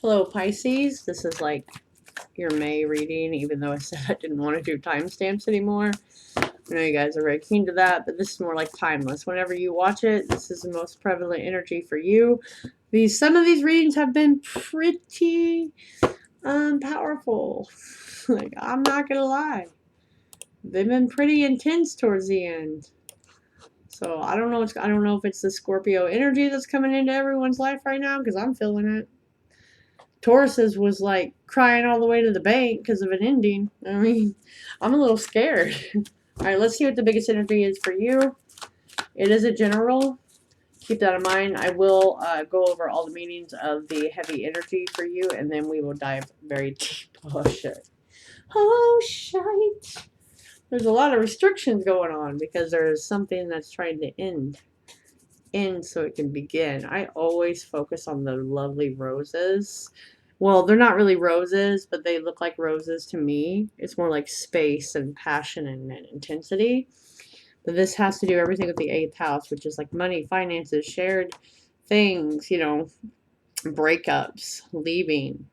Hello, Pisces. This is like your May reading, even though I said I didn't want to do timestamps anymore. I know you guys are very keen to that, but this is more like timeless. Whenever you watch it, this is the most prevalent energy for you. Some of these readings have been pretty powerful. Like, I'm not gonna lie. They've been pretty intense towards the end. So I don't know if it's the Scorpio energy that's coming into everyone's life right now, because I'm feeling it. Taurus's was like crying all the way to the bank because of an ending. I mean, I'm a little scared. All right, let's see what the biggest energy is for you. It is a general. Keep that in mind. I will go over all the meanings of the heavy energy for you, and then we will dive very deep. Oh, shit. Oh, shite. There's a lot of restrictions going on because there's something that's trying to end so it can begin. I always focus on the lovely roses. Well, they're not really roses, but they look like roses to me. It's more like space and passion and intensity. But this has to do everything with the eighth house, which is like money, finances, shared things, breakups, leaving,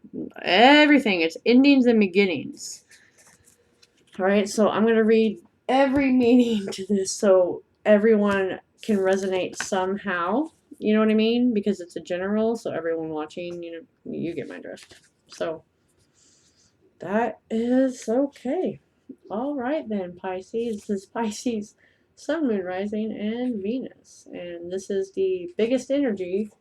everything. It's endings and beginnings. All right, so I'm going to read every meaning to this so everyone can resonate somehow. You know what I mean? Because it's a general, so everyone watching, you get my drift. So that is okay. All right then, Pisces. This is Pisces, Sun, Moon, Rising, and Venus. And this is the biggest energy.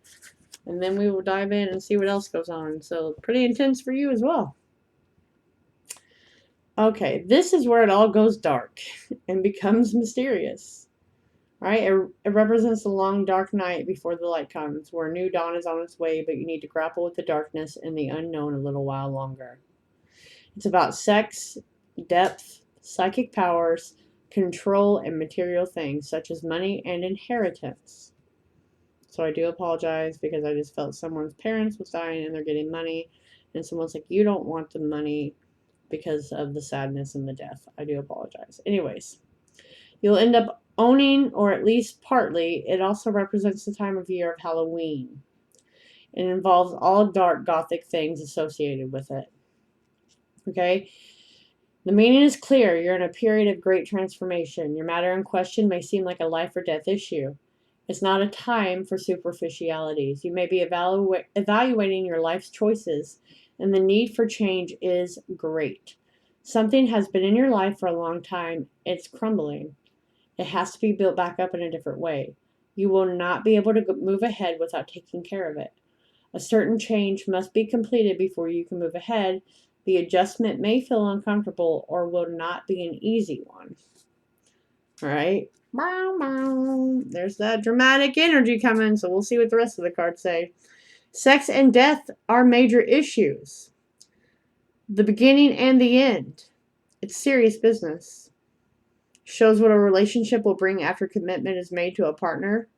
And then we will dive in and see what else goes on. So pretty intense for you as well. Okay, this is where it all goes dark and becomes mysterious. Right? It represents the long dark night before the light comes, where a new dawn is on its way, but you need to grapple with the darkness and the unknown a little while longer. It's about sex, depth, psychic powers, control, and material things such as money and inheritance. So I do apologize because I just felt someone's parents was dying and they're getting money, and someone's like, you don't want the money because of the sadness and the death. I do apologize. Anyways, you'll end up owning, or at least partly, it also represents the time of year of Halloween. It involves all dark gothic things associated with it. Okay? The meaning is clear. You're in a period of great transformation. Your matter in question may seem like a life or death issue. It's not a time for superficialities. You may be evaluating your life's choices, and the need for change is great. Something has been in your life for a long time. It's crumbling. It has to be built back up in a different way. You will not be able to move ahead without taking care of it. A certain change must be completed before you can move ahead. The adjustment may feel uncomfortable or will not be an easy one. All right? There's that dramatic energy coming, so we'll see what the rest of the cards say. Sex and death are major issues. The beginning and the end. It's serious business. Shows what a relationship will bring after commitment is made to a partner.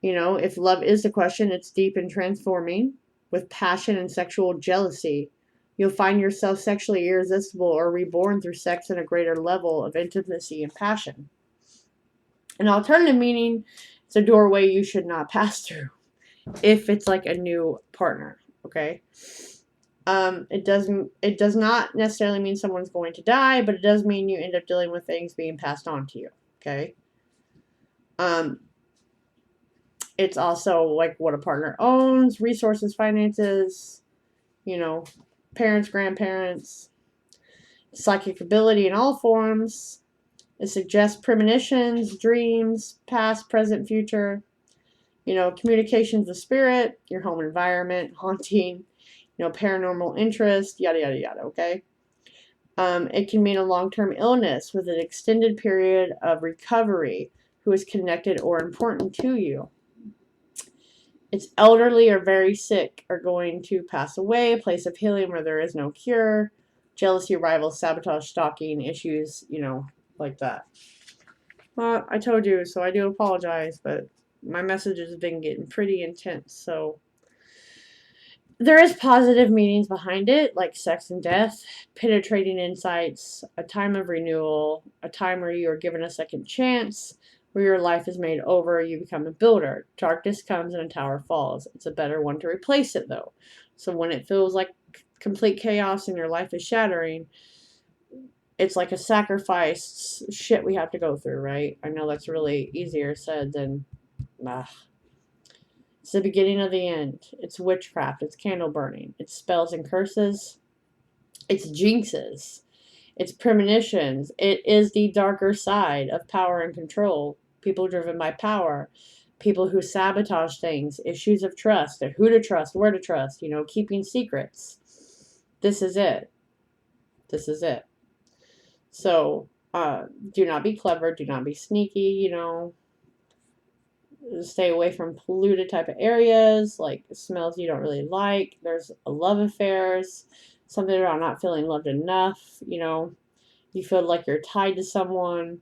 If love is the question, it's deep and transforming with passion and sexual jealousy. You'll find yourself sexually irresistible or reborn through sex in a greater level of intimacy and passion. An alternative meaning, it's a doorway you should not pass through if it's like a new partner, okay? It does not necessarily mean someone's going to die, but it does mean you end up dealing with things being passed on to you, okay? It's also like what a partner owns, resources, finances, parents, grandparents, psychic ability in all forms. It suggests premonitions, dreams, past, present, future, communications of spirit, your home environment, haunting, paranormal interest, yada, yada, yada, okay? It can mean a long-term illness with an extended period of recovery who is connected or important to you. It's elderly or very sick are going to pass away, a place of healing where there is no cure, jealousy, rivals, sabotage, stalking, issues, like that. Well, I told you, so I do apologize, but my message has been getting pretty intense, so there is positive meanings behind it, like sex and death, penetrating insights, a time of renewal, a time where you are given a second chance, where your life is made over, you become a builder. Darkness comes and a tower falls. It's a better one to replace it, though. So when it feels like complete chaos and your life is shattering, it's like a sacrifice shit we have to go through, right? I know that's really easier said than, it's the beginning of the end. It's witchcraft. It's candle burning. It's spells and curses. It's jinxes. It's premonitions. It is the darker side of power and control. People driven by power. People who sabotage things. Issues of trust. Who to trust. Where to trust. Keeping secrets. This is it. This is it. So, do not be clever. Do not be sneaky. Stay away from polluted type of areas, like smells you don't really like. There's love affairs, something about not feeling loved enough. You feel like you're tied to someone.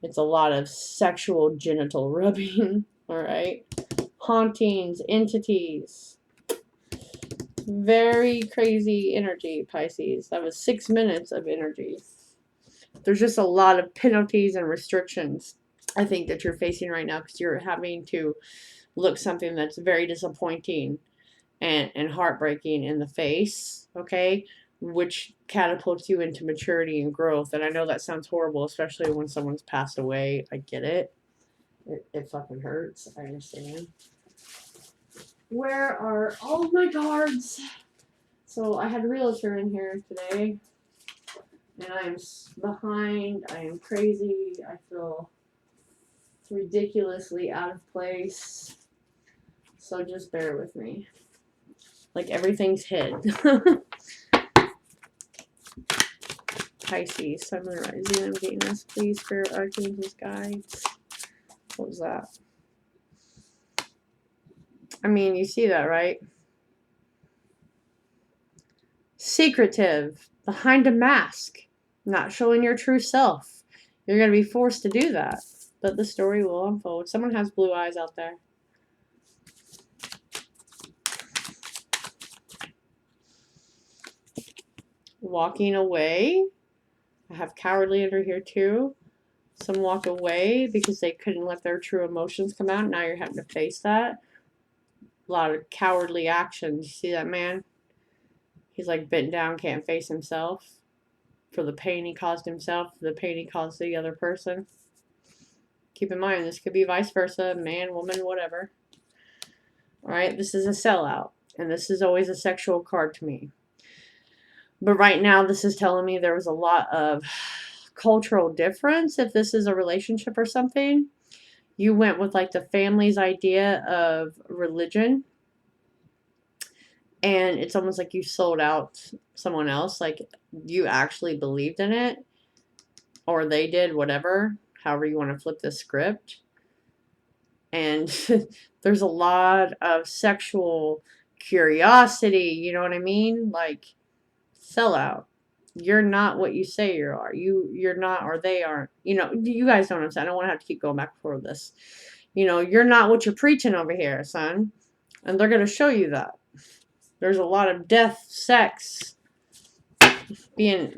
It's a lot of sexual genital rubbing. All right. Hauntings, entities. Very crazy energy, Pisces. That was 6 minutes of energy. There's just a lot of penalties and restrictions, I think, that you're facing right now, because you're having to look something that's very disappointing and heartbreaking in the face, okay? Which catapults you into maturity and growth. And I know that sounds horrible, especially when someone's passed away. I get it. It fucking hurts. I understand. Where are all of my cards? So I had a realtor in here today, and I am behind. I am crazy. I feel ridiculously out of place. So just bear with me. Like everything's hid. Pisces, Sun, Moon, Rising, I'm getting this, please, Spirit, Archangels, Guides. What was that? I mean, you see that, right? Secretive, behind a mask, not showing your true self. You're going to be forced to do that, but the story will unfold. Someone has blue eyes out there. Walking away. I have cowardly under here too. Some walk away because they couldn't let their true emotions come out. Now you're having to face that. A lot of cowardly actions. You see that man? He's like bent down, can't face himself for the pain he caused himself, for the pain he caused the other person. Keep in mind, this could be vice versa, man, woman, whatever. All right, this is a sellout, and this is always a sexual card to me. But right now, this is telling me there was a lot of cultural difference. If this is a relationship or something, you went with like the family's idea of religion, and it's almost like you sold out someone else. Like you actually believed in it, or they did, whatever, however you want to flip the script. And there's a lot of sexual curiosity, you know what I mean? Like, sellout. You're not what you say you are. You're not, or they aren't. You guys know what I'm saying. I don't want to have to keep going back and forth with this. You're not what you're preaching over here, son. And they're going to show you that. There's a lot of death, sex, being,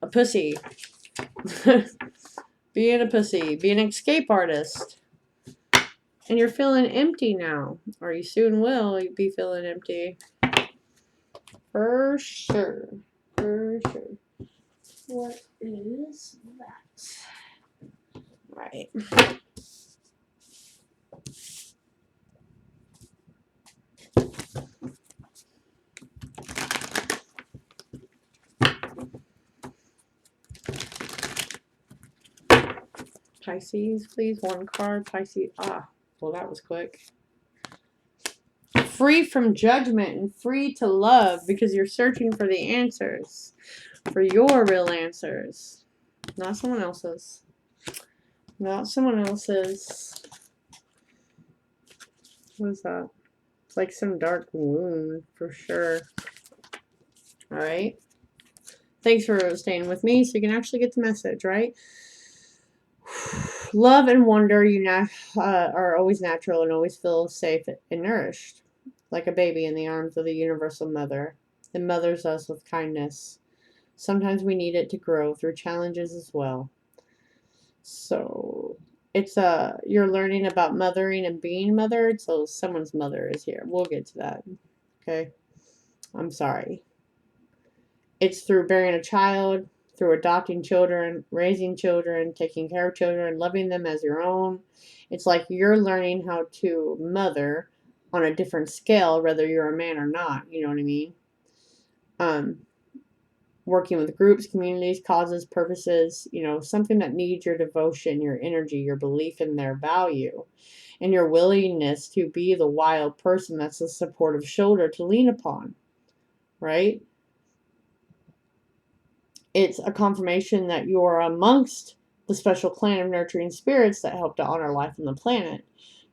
a pussy. Being a pussy. Being an escape artist. And you're feeling empty now. Or you soon will be feeling empty. For sure. For sure. What is that? Right. Pisces, please. One card. Pisces. Well, that was quick. Free from judgment and free to love, because you're searching for the answers. For your real answers. Not someone else's. Not someone else's. What is that? It's like some dark wound, for sure. Alright. Thanks for staying with me so you can actually get the message, right? Love and wonder are always natural and always feel safe and nourished. Like a baby in the arms of the universal mother. It mothers us with kindness. Sometimes we need it to grow through challenges as well. So, you're learning about mothering and being mothered, so someone's mother is here. We'll get to that. Okay? I'm sorry. It's through bearing a child, through adopting children, raising children, taking care of children, loving them as your own. It's like you're learning how to mother on a different scale, whether you're a man or not. You know what I mean? Working with groups, communities, causes, purposes, something that needs your devotion, your energy, your belief in their value, and your willingness to be the wild person that's a supportive shoulder to lean upon, right? It's a confirmation that you're amongst the special clan of nurturing spirits that help to honor life on the planet.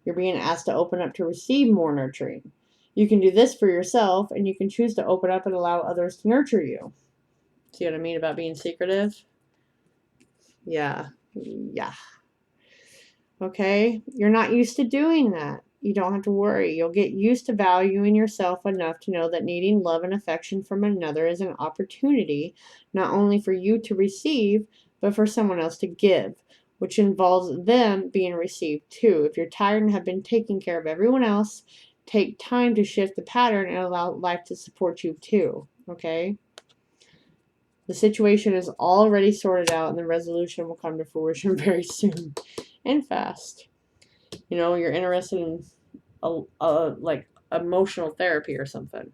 You're being asked to open up to receive more nurturing. You can do this for yourself, and you can choose to open up and allow others to nurture you. See what I mean about being secretive? Yeah. Okay? You're not used to doing that. You don't have to worry. You'll get used to valuing yourself enough to know that needing love and affection from another is an opportunity not only for you to receive, but for someone else to give, which involves them being received too. If you're tired and have been taking care of everyone else, take time to shift the pattern and allow life to support you too. Okay? The situation is already sorted out and the resolution will come to fruition very soon and fast. You're interested in like emotional therapy or something,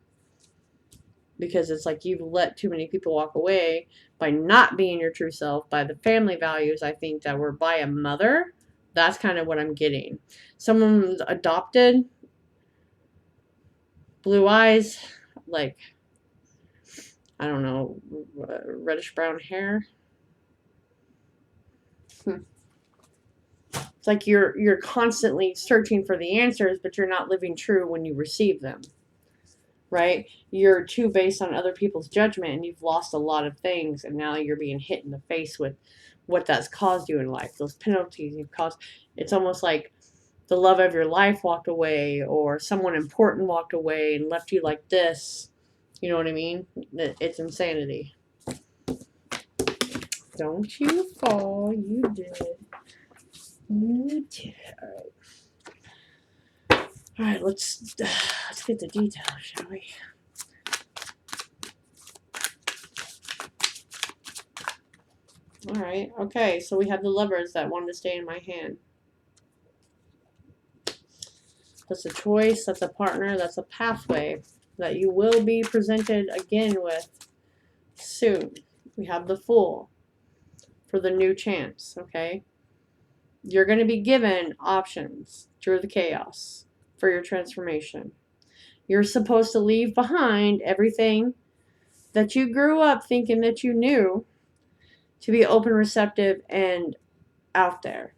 because it's like you've let too many people walk away by not being your true self, by the family values, I think, that were by a mother. That's kind of what I'm getting. Someone's adopted, blue eyes, like, I don't know, reddish brown hair. It's like you're constantly searching for the answers, but you're not living true when you receive them, right? You're too based on other people's judgment, and you've lost a lot of things, and now you're being hit in the face with what that's caused you in life, those penalties you've caused. It's almost like the love of your life walked away, or someone important walked away and left you like this. You know what I mean? It's insanity. Don't you fall. You did. You did. All right, let's get the details, shall we? All right. Okay, so we have the Lovers that wanted to stay in my hand. That's a choice, that's a partner, that's a pathway that you will be presented again with soon. We have the Fool for the new chance, okay? You're going to be given options through the chaos for your transformation. You're supposed to leave behind everything that you grew up thinking that you knew to be open, receptive, and out there.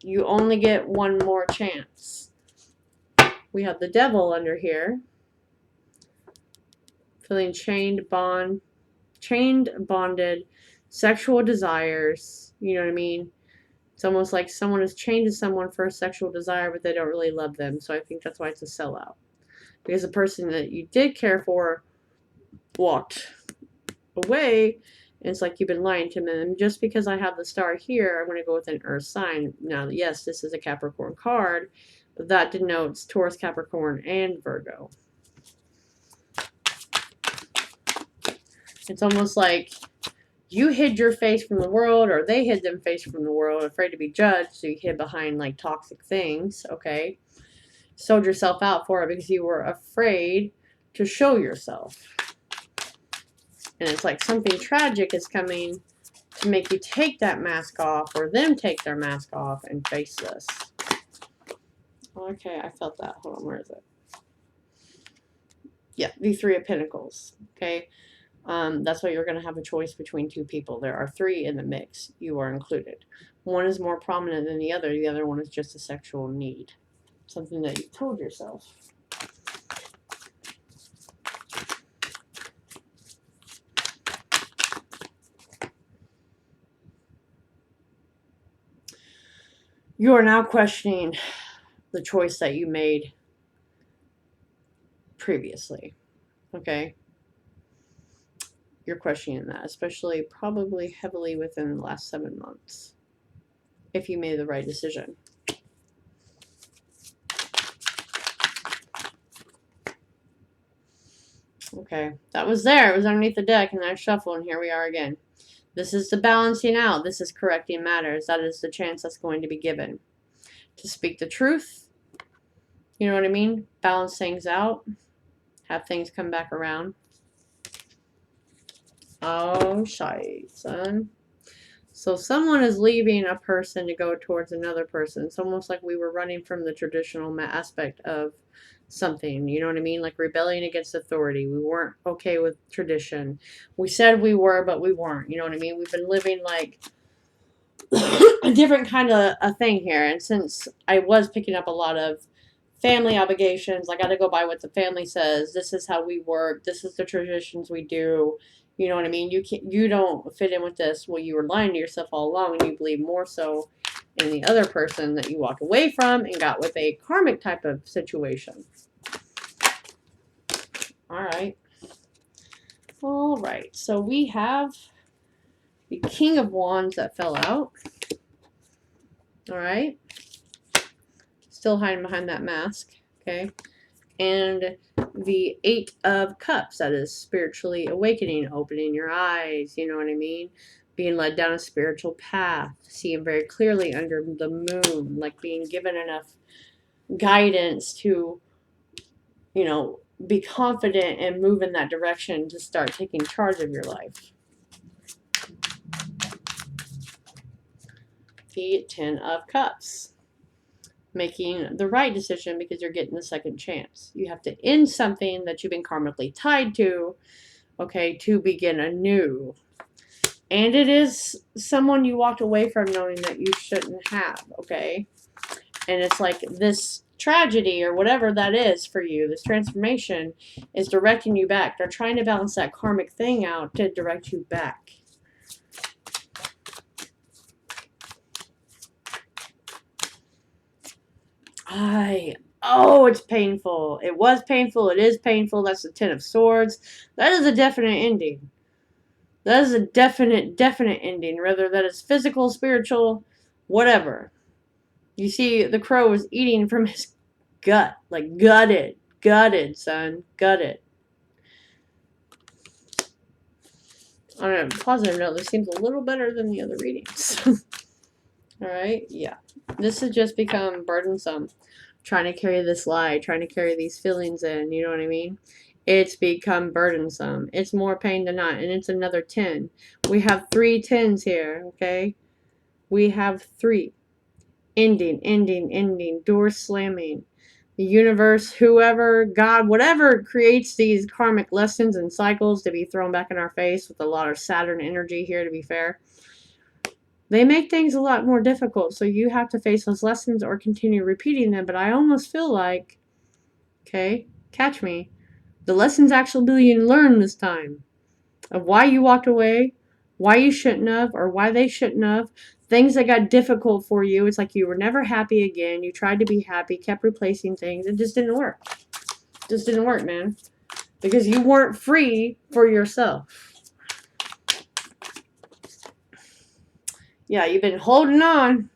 You only get one more chance. We have the Devil under here. Feeling chained, bonded, sexual desires. You know what I mean? It's almost like someone is chained to someone for a sexual desire, but they don't really love them. So I think that's why it's a sellout. Because the person that you did care for walked away, and it's like you've been lying to them. And just because I have the star here, I'm going to go with an earth sign. Now, yes, this is a Capricorn card, but that denotes Taurus, Capricorn, and Virgo. It's almost like you hid your face from the world, or they hid their face from the world, afraid to be judged, so you hid behind like toxic things, okay? Sold yourself out for it because you were afraid to show yourself. And it's like something tragic is coming to make you take that mask off, or them take their mask off and face this. Okay, I felt that. Hold on, where is it? Yeah, the Three of Pentacles, okay? That's why you're going to have a choice between two people. There are three in the mix. You are included. One is more prominent than the other. The other one is just a sexual need. Something that you told yourself. You are now questioning the choice that you made previously. Okay? You're questioning that, especially probably heavily within the last 7 months. if you made the right decision. Okay, that was there. It was underneath the deck, and I shuffled, and here we are again. This is the balancing out. This is correcting matters. That is the chance that's going to be given. To speak the truth. You know what I mean? Balance things out. Have things come back around. Oh, shite, son. So someone is leaving a person to go towards another person. It's almost like we were running from the traditional aspect of something. You know what I mean? Like rebelling against authority. We weren't okay with tradition. We said we were, but we weren't. You know what I mean? We've been living like a different kind of a thing here. And since I was picking up a lot of family obligations, I got to go by what the family says. This is how we work. This is the traditions we do. You know what I mean? You don't fit in with this. Well, you were lying to yourself all along, and you believe more so in the other person that you walked away from and got with a karmic type of situation. All right. All right. So we have the King of Wands that fell out. All right. Still hiding behind that mask. Okay. And the Eight of Cups, that is spiritually awakening, opening your eyes, you know what I mean? Being led down a spiritual path, seeing very clearly under the moon, like being given enough guidance to, you know, be confident and move in that direction to start taking charge of your life. The Ten of Cups. Making the right decision because you're getting the second chance. You have to end something that you've been karmically tied to, okay, to begin anew. And it is someone you walked away from knowing that you shouldn't have, okay? And it's like this tragedy or whatever that is for you, this transformation is directing you back. They're trying to balance that karmic thing out to direct you back. Oh, it's painful. It was painful. It is painful. That's the Ten of Swords. That is a definite ending. That is a definite ending. Whether that is physical, spiritual, whatever. You see, the crow was eating from his gut. Like, gutted. Gutted, son. Gutted. On a positive note, this seems a little better than the other readings. Alright? Yeah. This has just become burdensome. Trying to carry this lie, trying to carry these feelings in, you know what I mean? It's become burdensome. It's more pain than not, and it's another 10. We have 3 10s here, okay? We have 3. Ending, door slamming. The universe, whoever, God, whatever creates these karmic lessons and cycles to be thrown back in our face with a lot of Saturn energy here, to be fair. They make things a lot more difficult, so you have to face those lessons or continue repeating them. But I almost feel like, okay, catch me, the lessons actually being learned this time of why you walked away, why you shouldn't have, or why they shouldn't have, things that got difficult for you. It's like you were never happy again. You tried to be happy, kept replacing things. It just didn't work. It just didn't work, man. Because you weren't free for yourself. Yeah, you've been holding on,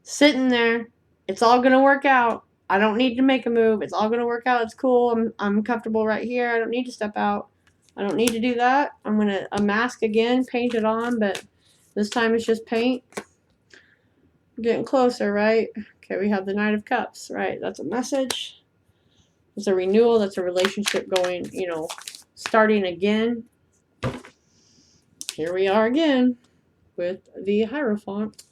sitting there. It's all going to work out. I don't need to make a move. It's all going to work out. It's cool. I'm comfortable right here. I don't need to step out. I don't need to do that. I'm going to mask again, paint it on, but this time it's just paint. We're getting closer, right? Okay, we have the Knight of Cups, right? That's a message. It's a renewal. That's a relationship going, you know, starting again. Here we are again with the Hierophant.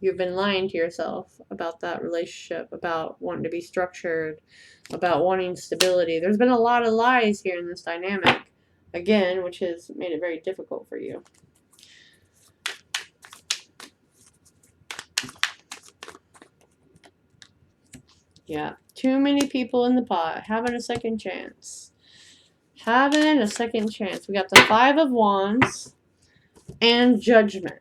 You've been lying to yourself about that relationship, about wanting to be structured, about wanting stability. There's been a lot of lies here in this dynamic, again, which has made it very difficult for you. Yeah, too many people in the pot having a second chance. Having a second chance. We got the Five of Wands and Judgment.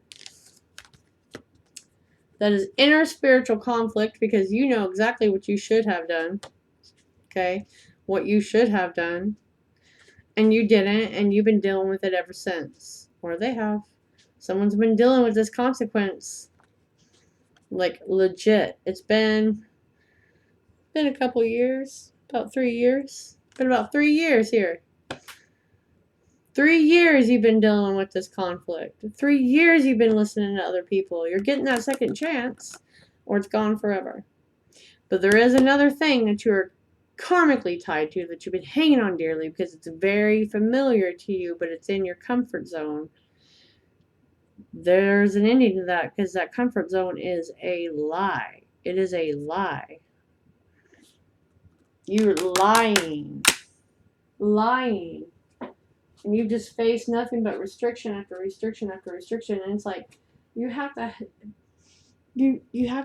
That is inner spiritual conflict because you know exactly what you should have done. Okay? What you should have done. And you didn't, and you've been dealing with it ever since. Or they have. Someone's been dealing with this consequence. Like, legit. It's been a couple years. About 3 years. Been about 3 years here. 3 years you've been dealing with this conflict. 3 years you've been listening to other people. You're getting that second chance, or it's gone forever. But there is another thing that you're karmically tied to that you've been hanging on dearly because it's very familiar to you, but it's in your comfort zone. There's an ending to that because that comfort zone is a lie. It is a lie. You're lying. Lying. And you've just faced nothing but restriction after restriction after restriction. And it's like, you have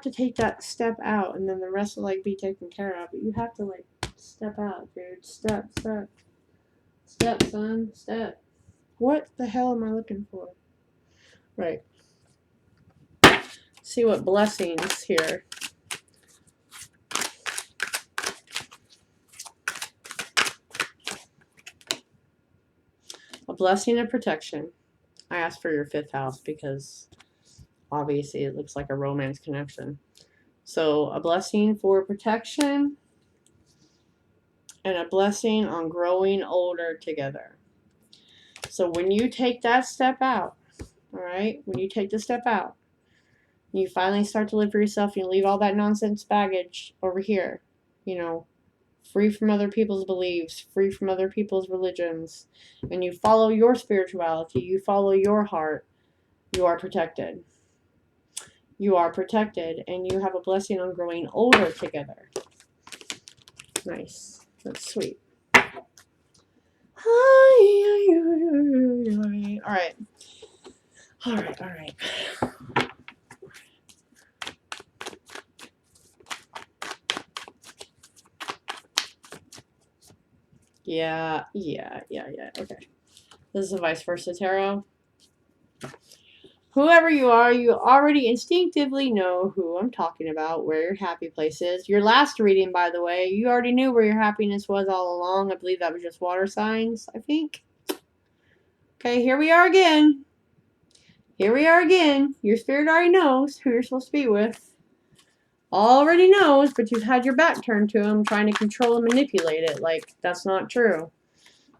to take that step out, and then the rest will like be taken care of. But you have to like step out, dude. Step, son, step. What the hell am I looking for? Right. See what blessings here. A blessing of protection. I asked for your 5th house because obviously it looks like a romance connection. So a blessing for protection and a blessing on growing older together. So when you take that step out, all right, when you take the step out, you finally start to live for yourself, you leave all that nonsense baggage over here, you know, free from other people's beliefs, free from other people's religions, and you follow your spirituality, you follow your heart, you are protected. You are protected, and you have a blessing on growing older together. Nice. That's sweet. All right. Yeah. Okay. This is a vice versa tarot. Whoever you are, you already instinctively know who I'm talking about, where your happy place is. Your last reading, by the way, you already knew where your happiness was all along. I believe that was just water signs, I think. Okay, here we are again. Your spirit already knows who you're supposed to be with. Already knows, but you've had your back turned to them, trying to control and manipulate it. Like, that's not true.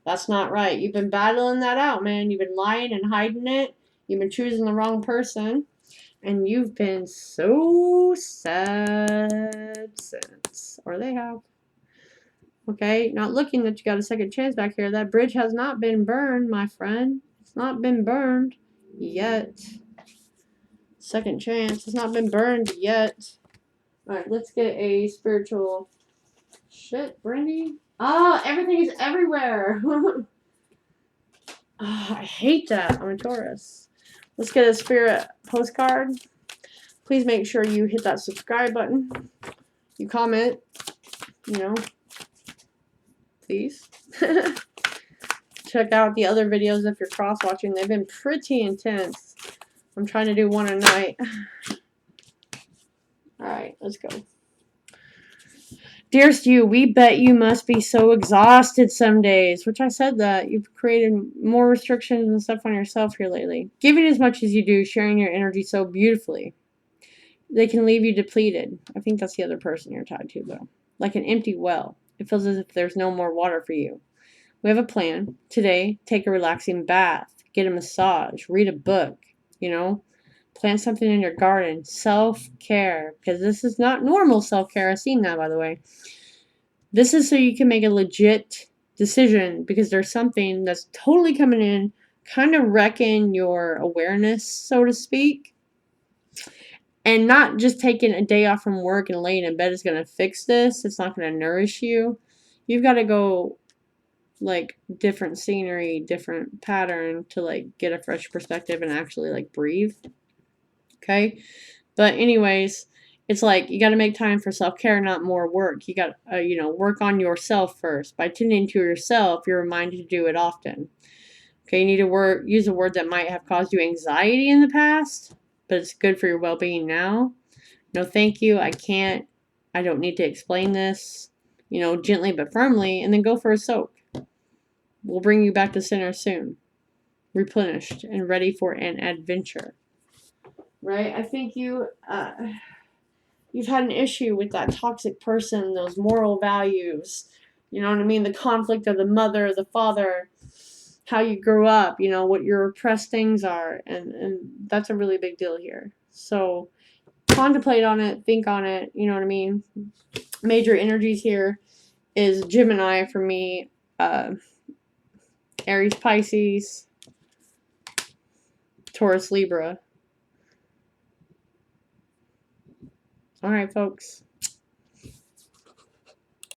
That's not right. You've been battling that out, man. You've been lying and hiding it. You've been choosing the wrong person. And you've been so sad since. Or they have. Okay? Not looking that you got a second chance back here. That bridge has not been burned, my friend. It's not been burned yet. Second chance. It's not been burned yet. Alright, let's get a spiritual... Shit, Brandy. Ah, everything is everywhere. I hate that. I'm a Taurus. Let's get a spirit postcard. Please make sure you hit that subscribe button. You comment, you know, please. Check out the other videos if you're cross-watching. They've been pretty intense. I'm trying to do one a night. Alright, let's go. Dearest you, we bet you must be so exhausted some days, which I said that. You've created more restrictions and stuff on yourself here lately. Giving as much as you do, sharing your energy so beautifully. They can leave you depleted. I think that's the other person you're tied to, though. Like an empty well. It feels as if there's no more water for you. We have a plan. Today, take a relaxing bath. Get a massage. Read a book. You know? Plant something in your garden. Self-care. Because this is not normal self-care. I've seen that, by the way. This is so you can make a legit decision. Because there's something that's totally coming in. Kind of wrecking your awareness, so to speak. And not just taking a day off from work and laying in bed is going to fix this. It's not going to nourish you. You've got to go, like, different scenery, different pattern to, like, get a fresh perspective and actually, like, breathe. Okay? But anyways, it's like you got to make time for self-care, not more work. You got to, you know, work on yourself first. By tending to yourself, you're reminded to do it often. Okay? You need to use a word that might have caused you anxiety in the past, but it's good for your well-being now. No, thank you. I can't. I don't need to explain this. You know, gently but firmly, and then go for a soak. We'll bring you back to center soon. replenished and ready for an adventure. Right? I think you've had an issue with that toxic person, those moral values. You know what I mean? The conflict of the mother, the father, how you grew up, you know, what your repressed things are. And that's a really big deal here. So contemplate on it, think on it, you know what I mean? Major energies here is Gemini for me, Aries, Pisces, Taurus, Libra. All right, folks.